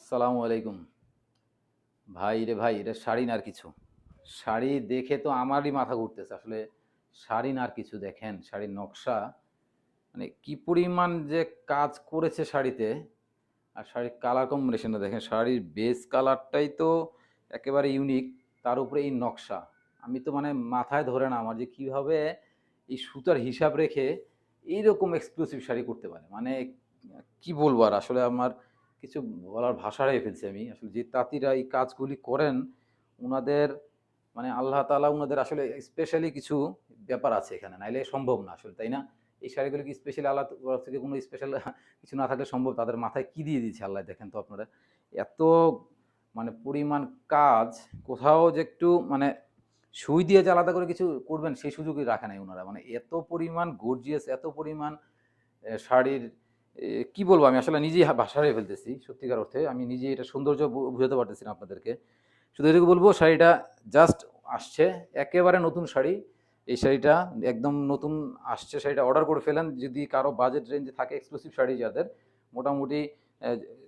আসসালামু আলাইকুম। ভাই রে ভাই, এটা শাড়ি না আর কিছু। শাড়ি দেখে তো আমারই মাথা ঘুরতেছে। আসলে শাড়ি না আর কিছু, দেখেন শাড়ির নকশা, মানে কি পরিমাণ যে কাজ করেছে শাড়িতে। আর শাড়ির কালার কম্বিনেশনটা দেখেন, শাড়ির বেস কালারটাই তো একেবারে ইউনিক। তার উপরে এই নকশা, আমি তো মানে মাথায় ধরে না আমার যে কিভাবে এই সুতার হিসাব রেখে এইরকম এক্সক্লুসিভ শাড়ি করতে পারে। মানে কি বলবো আর, আসলে আমার কিছু বলার ভাষা হারিয়ে ফেলছি আমি। আসলে যে তাঁতিরা এই কাজগুলি করেন, উনাদের মানে আল্লাহ তাআলা উনাদের আসলে স্পেশালি কিছু ব্যাপার আছে এখানে, নাইলে সম্ভব না আসলে, তাই না? এই শাড়িগুলো কি স্পেশালি আল্লাহ তরফ থেকে কোনো স্পেশাল কিছু না থাকলে সম্ভব? তাদের মাথায় কি দিয়ে দিয়েছে আল্লাহ, দেখেন তো আপনারা। এত মানে পরিমাণ কাজ, কোথাও যে একটু মানে সুই দিয়ে যে আলাদা করে কিছু করবেন সেই সুযোগই রাখে নাই উনারা। মানে এত পরিমাণ গর্জিয়াস, এত পরিমাণ শাড়ির কি বলবো, আমি আসলে নিজেই ভাষা হারিয়ে ফেলতেছি সত্যিকার অর্থে। আমি নিজেই এটা সৌন্দর্য বুঝাতে পারতেছি না আপনাদেরকে। শুধু এটুকু বলবো, শাড়িটা জাস্ট আসছে, একেবারে নতুন শাড়ি। এই শাড়িটা একদম নতুন আসছে, শাড়িটা অর্ডার করে ফেলেন যদি কারো বাজেট রেঞ্জে থাকে। এক্সক্লুসিভ শাড়ি যাদের মোটামুটি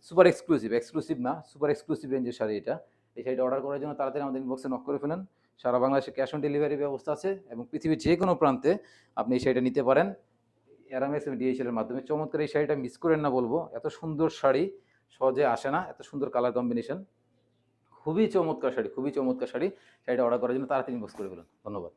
সুপার এক্সক্লুসিভ, এক্সক্লুসিভ না, সুপার এক্সক্লুসিভ রেঞ্জের শাড়ি এটা। এই শাড়িটা অর্ডার করার জন্য তাড়াতাড়ি আমাদের ইনবক্সে নক করে ফেলেন। সারা বাংলাদেশে ক্যাশ অন ডেলিভারি ব্যবস্থা আছে এবং পৃথিবীর যে কোনো প্রান্তে আপনি এই শাড়িটা নিতে পারেন অ্যারামেক্স এবং ডিএইচএল এর মাধ্যমে। চমৎকার এই শাড়িটা মিস করেন না বলবো। এত সুন্দর শাড়ি সহজে আসে না, এত সুন্দর কালার কম্বিনেশন। খুবই চমৎকার শাড়ি, খুবই চমৎকার শাড়ি। শাড়িটা অর্ডার করার জন্য তাড়াতাড়ি ইনবক্স করে ফেলুন। ধন্যবাদ।